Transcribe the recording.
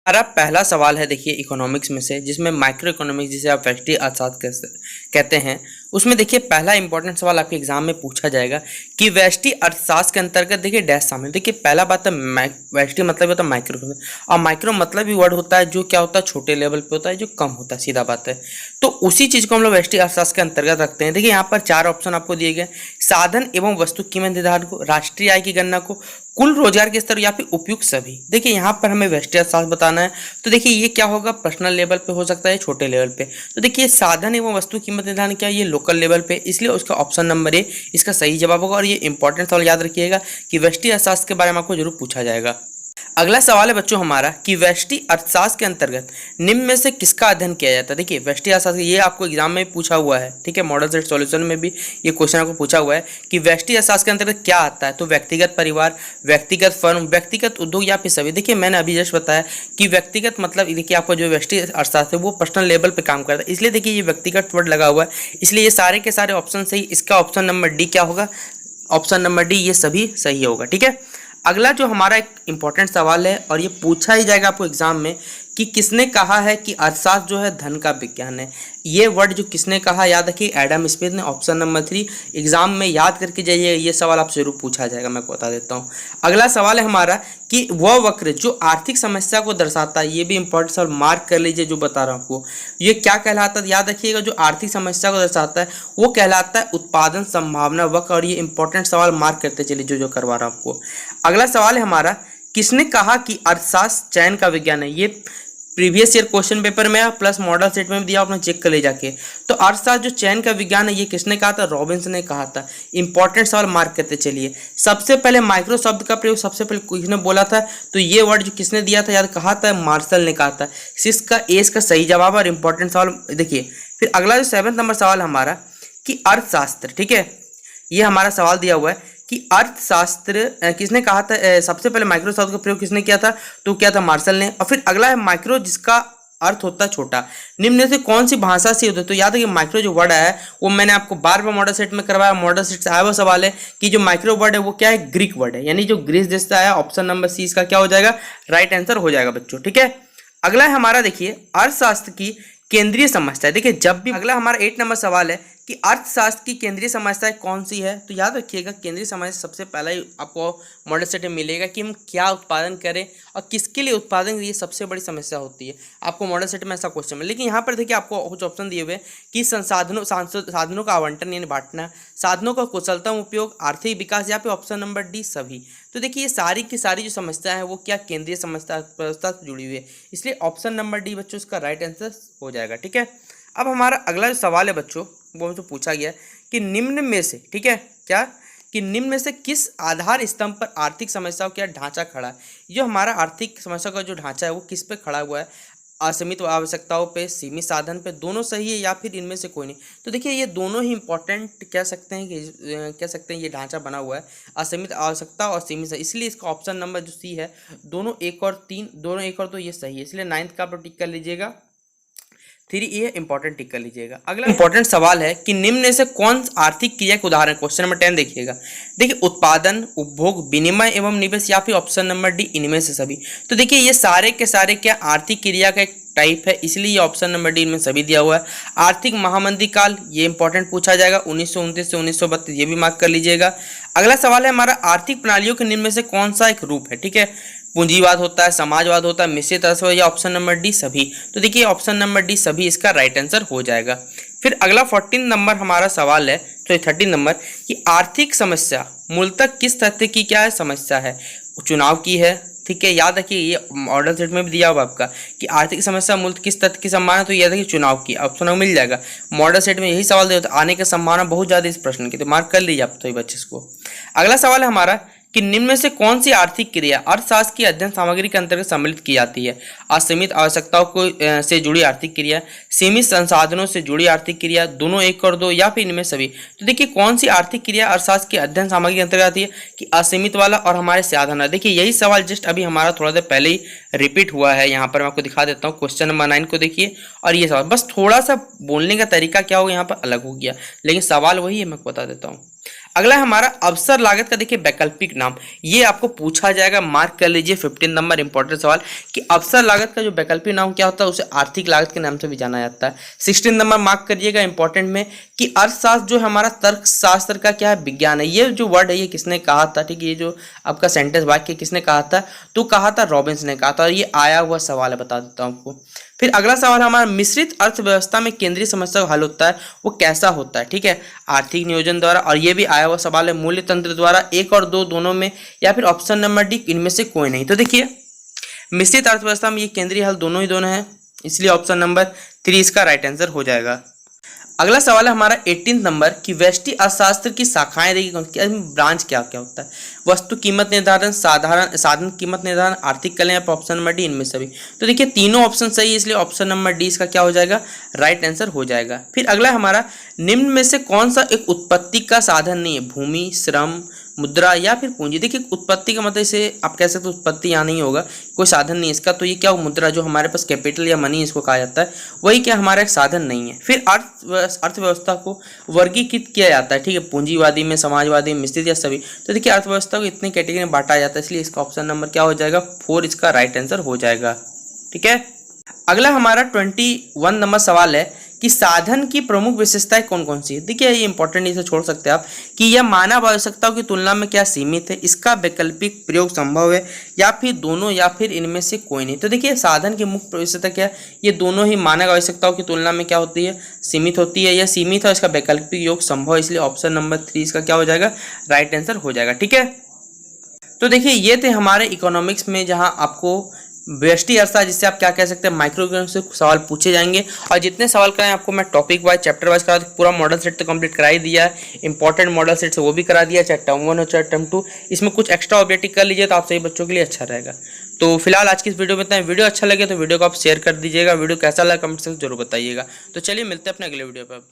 हमारा पहला सवाल है देखिए इकोनॉमिक्स में से, जिसमें माइक्रो इकोनॉमिक्स जिसे आप व्यष्टि अर्थशास्त्र कहते हैं, उसमें देखिए पहला इंपॉर्टेंट सवाल आपके एग्जाम में पूछा जाएगा कि व्यष्टि अर्थशास्त्र के अंतर्गत देखिए डैश शामिल। देखिए पहला बात है व्यष्टि मतलब होता है माइक्रो, और माइक्रो मतलब भी वर्ड होता है जो क्या होता है छोटे लेवल पे होता है, जो कम होता है, सीधा बात है। तो उसी चीज को हम लोग व्यष्टि अर्थशास्त्र के अंतर्गत रखते हैं। देखिए यहाँ पर 4 ऑप्शन आपको दिए गए, साधन एवं वस्तु कीमत निर्धारण को, राष्ट्रीय आय की गणना को, कुल रोजगार के स्तर या फिर उपयुक्त सभी। देखिए यहाँ पर हमें व्यष्टि अर्थशास्त्र बताना है, तो देखिए ये क्या होगा, पर्सनल लेवल पे हो सकता है, छोटे लेवल पे। तो देखिए साधन एवं वस्तु कीमत निर्धारण क्या है, ये लोकल लेवल पे, इसलिए उसका ऑप्शन नंबर ए इसका सही जवाब होगा। और ये इंपॉर्टेंट सवाल याद रखिएगा कि व्यष्टि अर्थशास्त्र के बारे में आपको जरूर पूछा जाएगा। अगला सवाल है बच्चों हमारा कि व्यष्टि अर्थशास्त्र के अंतर्गत निम्न में से किसका अध्ययन किया जाता है। देखिए व्यष्टि अर्थशास्त्र ये आपको एग्जाम में पूछा हुआ है, ठीक है, मॉडल सेट सॉल्यूशन में भी ये क्वेश्चन आपको पूछा हुआ है कि व्यष्टि अर्थशास्त्र के अंतर्गत क्या आता है। तो व्यक्तिगत परिवार, व्यक्तिगत फर्म, व्यक्तिगत उद्योग या फिर सभी। देखिए मैंने अभी जस्ट बताया कि व्यक्तिगत मतलब देखिए आपका जो व्यष्टि अर्थशास्त्र है वो पर्सनल लेवल पे काम करता है, इसलिए देखिए ये व्यक्तिगत वर्ड लगा हुआ है, इसलिए ये सारे के सारे ऑप्शन सही। इसका ऑप्शन नंबर डी क्या होगा, ऑप्शन नंबर डी, ये सभी सही होगा, ठीक है। अगला जो हमारा एक इंपॉर्टेंट सवाल है और ये पूछा ही जाएगा आपको एग्जाम में कि किसने कहा है कि अर्थशास्त्र जो है धन का विज्ञान है। ये वर्ड जो किसने कहा याद रखिए, एडम स्मिथ ने। ऑप्शन नंबर 3 एग्जाम में याद करके जाइए, ये सवाल आपसे जरूर पूछा जाएगा, मैं बता देता हूँ। अगला सवाल है हमारा कि वह वक्र जो आर्थिक समस्या को दर्शाता है, ये भी इंपॉर्टेंट सवाल मार्क कर लीजिए जो बता रहा हूँ आपको, ये क्या कहलाता है याद रखिएगा, जो आर्थिक समस्या को दर्शाता है वो कहलाता है उत्पादन संभावना वक्र। और ये इंपॉर्टेंट सवाल मार्क करते चलिए जो करवा रहा हूँ आपको। अगला सवाल है हमारा किसने कहा कि अर्थशास्त्र चयन का विज्ञान है। ये प्रीवियस ईयर क्वेश्चन पेपर में प्लस मॉडल सेट में भी दिया, आपने चेक कर ले जाके। तो अर्थशास्त्र जो चयन का विज्ञान है ये किसने कहा था, रॉबिन्सन ने कहा था। इंपॉर्टेंट सवाल मार्क करते चलिए। सबसे पहले माइक्रो शब्द का प्रयोग सबसे पहले किसने बोला था, तो ये वर्ड जो किसने दिया था याद, कहा था मार्शल ने कहा था। इसका ए इसका सही जवाब और इंपॉर्टेंट सवाल देखिए। फिर अगला जो 7 नंबर सवाल हमारा कि अर्थशास्त्र, ठीक है, ये हमारा सवाल दिया हुआ है कि अर्थशास्त्र किसने कहा था, सबसे पहले माइक्रो शब्द का प्रयोग किसने किया था, तो क्या था मार्शल ने। और फिर अगला है माइक्रो जिसका अर्थ होता है छोटा, निम्न में से कौन सी भाषा से होता है। तो याद है कि माइक्रो जो वर्ड है वो मैंने आपको बार बार मॉडल सेट में करवाया, मॉडल सेट से आया हुआ सवाल है कि जो माइक्रो वर्ड है वो क्या है, ग्रीक वर्ड है, यानी जो ग्रीस देश से आया। ऑप्शन नंबर सी इसका क्या हो जाएगा, राइट आंसर हो जाएगा बच्चों, ठीक है। अगला है हमारा देखिए अर्थशास्त्र की केंद्रीय समस्या। देखिए जब भी अगला हमारा 8 नंबर सवाल है कि अर्थशास्त्र की केंद्रीय समस्या कौन सी है, तो याद रखिएगा केंद्रीय समस्या सबसे पहला ही आपको मॉडल सेट में मिलेगा कि हम क्या उत्पादन करें और किसके लिए उत्पादन, ये सबसे बड़ी समस्या होती है। आपको मॉडल सेट में ऐसा क्वेश्चन में, लेकिन यहाँ पर देखिए आपको कुछ ऑप्शन दिए हुए कि साधनों का आवंटन यानी बांटना, साधनों का कुशलतम उपयोग, आर्थिक विकास, या फिर ऑप्शन नंबर डी सभी। तो देखिए ये सारी की सारी जो समस्या है वो क्या केंद्रीय समस्या व्यवस्था से जुड़ी हुई है, इसलिए ऑप्शन नंबर डी बच्चों इसका राइट आंसर हो जाएगा, ठीक है। अब हमारा अगला जो सवाल है बच्चों वो मुझे पूछा गया कि निम्न में से, ठीक है, क्या कि निम्न में से किस आधार स्तंभ पर आर्थिक समस्याओं का ढांचा खड़ा है। जो हमारा आर्थिक समस्या का जो ढांचा है वो किस पे खड़ा हुआ है, असीमित आवश्यकताओं पे, सीमित साधन पे, दोनों सही है या फिर इनमें से कोई नहीं। तो देखिए ये दोनों ही इंपॉर्टेंट कह सकते हैं कि ये ढांचा बना हुआ है असीमित आवश्यकता और सीमित, इसलिए इसका ऑप्शन नंबर जो सी है, दोनों 1 और 3, दोनों 1 और 2 ये सही है, इसलिए 9th का आप टिक कर लीजिएगा, 3 ये इंपॉर्टेंट टिक कर लीजिएगा। अगला इंपॉर्टेंट सवाल है कि निम्न में से कौन आर्थिक क्रिया के उदाहरण, क्वेश्चन नंबर 10 देखिएगा। देखिए उत्पादन, उपभोग, विनिमय एवं निवेश, या फिर ऑप्शन नंबर डी इनमें से सभी। तो देखिए ये सारे के सारे क्या आर्थिक क्रिया का एक टाइप है, इसलिए ये ऑप्शन नंबर डी इनमें सभी दिया हुआ है। आर्थिक महामंदी काल, ये इंपॉर्टेंट पूछा जाएगा, 1929 से 1932, ये भी मार्क कर लीजिएगा। अगला सवाल है हमारा आर्थिक प्रणालियों के निम्न में से कौन सा एक रूप है, ठीक है, पूंजीवाद होता है, समाजवाद होता है, मिश्रित अर्थव्यवस्था, या ऑप्शन नंबर डी सभी। तो देखिए ऑप्शन नंबर डी सभी इसका राइट आंसर हो जाएगा। फिर अगला 14 नंबर हमारा सवाल है, तो 13 नंबर कि आर्थिक समस्या मूलतः किस तथ्य की क्या है समस्या है, चुनाव की है, ठीक है। याद रखिए ये मॉडल सेट में भी दिया हुआ आपका कि आर्थिक समस्या मूलतः किस तथ्य की संभावना, तो याद रखिए चुनाव की, ऑप्शन मिल जाएगा। मॉडल सेट में यही सवाल दिया आने की संभावना बहुत ज्यादा इस प्रश्न की, तो मार्क कर लीजिए आप तो ये बच्चे इसको। अगला सवाल है हमारा कि निम्न में से कौन सी आर्थिक क्रिया अर्थशास्त्र की अध्ययन सामग्री के अंतर्गत सम्मिलित की जाती है। असीमित आवश्यकताओं को से जुड़ी आर्थिक क्रिया, सीमित संसाधनों से जुड़ी आर्थिक क्रिया, दोनों 1 और 2, या फिर इनमें सभी। तो देखिए कौन सी आर्थिक क्रिया अर्थशास्त्र की अध्ययन सामग्री के अंतर्गत आती है, कि असीमित वाला और हमारे साधन। देखिए यही सवाल जस्ट अभी हमारा थोड़ा देर पहले ही रिपीट हुआ है, यहाँ पर मैं आपको दिखा देता हूँ। क्वेश्चन नंबर 9 को देखिए, और ये सवाल बस थोड़ा सा बोलने का तरीका क्या होगा यहाँ पर अलग हो गया, लेकिन सवाल वही है, मैं बता देता हूँ। अगला हमारा अवसर लागत का देखिए वैकल्पिक नाम, ये आपको पूछा जाएगा, मार्क कर लीजिए 15 नंबर इंपॉर्टेंट सवाल कि अवसर लागत का जो वैकल्पिक नाम क्या होता है, उसे आर्थिक लागत के नाम से भी जाना जाता है। 16 नंबर मार्क करिएगा इंपॉर्टेंट में कि अर्थशास्त्र जो हमारा तर्कशास्त्र का क्या है, विज्ञान है। ये जो वर्ड है ये किसने कहा था, ठीक है, ये जो आपका सेंटेंस वाक्य किसने कहा था, तो कहा था रॉबिन्स ने कहा था। ये आया हुआ सवाल है, बता देता हूँ आपको। फिर अगला सवाल हमारा मिश्रित अर्थव्यवस्था में केंद्रीय समस्या का हल होता है, वो कैसा होता है, ठीक है, आर्थिक नियोजन द्वारा, और ये भी आया हुआ सवाल है, मूल्य तंत्र द्वारा, 1 और 2 दोनों में, या फिर ऑप्शन नंबर डी इनमें से कोई नहीं। तो देखिए मिश्रित अर्थव्यवस्था में ये केंद्रीय हल दोनों ही दोनों है, इसलिए ऑप्शन नंबर 3 इसका राइट आंसर हो जाएगा। अगला सवाल है हमारा 18 नंबर कि व्यष्टि अर्थशास्त्र की शाखाएं देखिए कौन सी, ब्रांच क्या क्या होता है, वस्तु कीमत निर्धारण, साधारण साधन कीमत निर्धारण, आर्थिक कल्याण, ऑप्शन नंबर डी इनमें सभी। तो देखिए तीनों ऑप्शन सही है, इसलिए ऑप्शन नंबर डी इसका क्या हो जाएगा, राइट आंसर हो जाएगा। फिर अगला हमारा निम्न में से कौन सा एक उत्पत्ति का साधन नहीं है, भूमि, श्रम, मुद्रा या फिर पूंजी। देखिए उत्पत्ति का मतलब इसे आप कह सकते हो उत्पत्ति यहाँ नहीं होगा, कोई साधन नहीं है इसका, तो ये क्या मुद्रा जो हमारे पास कैपिटल या मनी इसको कहा जाता है, वही क्या हमारा एक साधन नहीं है। फिर अर्थव्यवस्था को वर्गीकृत किया जाता है, ठीक है, पूंजीवादी में, समाजवादी में, मिश्रित या सभी। तो देखिए अर्थव्यवस्था को इतनी कैटेगरी में बांटा जाता है, इसलिए इसका ऑप्शन नंबर क्या हो जाएगा, 4 इसका राइट आंसर हो जाएगा, ठीक है। अगला हमारा 21 नंबर सवाल है कि साधन की प्रमुख विशेषताएं कौन कौन सी है। देखिए ये इंपॉर्टेंट, इसे छोड़ सकते हैं आप, कि यह मानव आवश्यकताओं की तुलना में क्या सीमित है, इसका वैकल्पिक प्रयोग संभव है, या फिर दोनों, या फिर इनमें से कोई नहीं। तो देखिए साधन की मुख्य विशेषता क्या है, ये दोनों ही मानव आवश्यकताओं की तुलना में क्या होती है, सीमित होती है, या सीमित है, इसका वैकल्पिक योग संभव है, इसलिए ऑप्शन नंबर 3 इसका क्या हो जाएगा, राइट आंसर हो जाएगा, ठीक है। तो देखिए ये थे हमारे इकोनॉमिक्स में, जहाँ आपको व्यष्टि अर्थशास्त्र, जिससे आप क्या कह सकते हैं माइक्रो इकोनॉमिक्स से सवाल पूछे जाएंगे, और जितने सवाल कराएं आपको मैं टॉपिक वाइज, चैप्टर वाइज करा, पूरा मॉडल सेट तो कंप्लीट करा ही दिया है, इंपॉर्टेंट मॉडल सेट से वो भी करा दिया, चाहे टर्म 1 हो चाहे टर्म 2, इसमें कुछ एक्स्ट्रा ऑब्जेक्टिव कर लीजिए तो आप सही बच्चों के लिए अच्छा रहेगा। तो फिलहाल आज की इस वीडियो में इतना। वीडियो अच्छा लगे तो वीडियो को आप शेयर कर दीजिएगा, वीडियो कैसा लगा कमेंट सेक्शन जरूर बताइएगा। तो चलिए मिलते हैं अपने अगले वीडियो पर।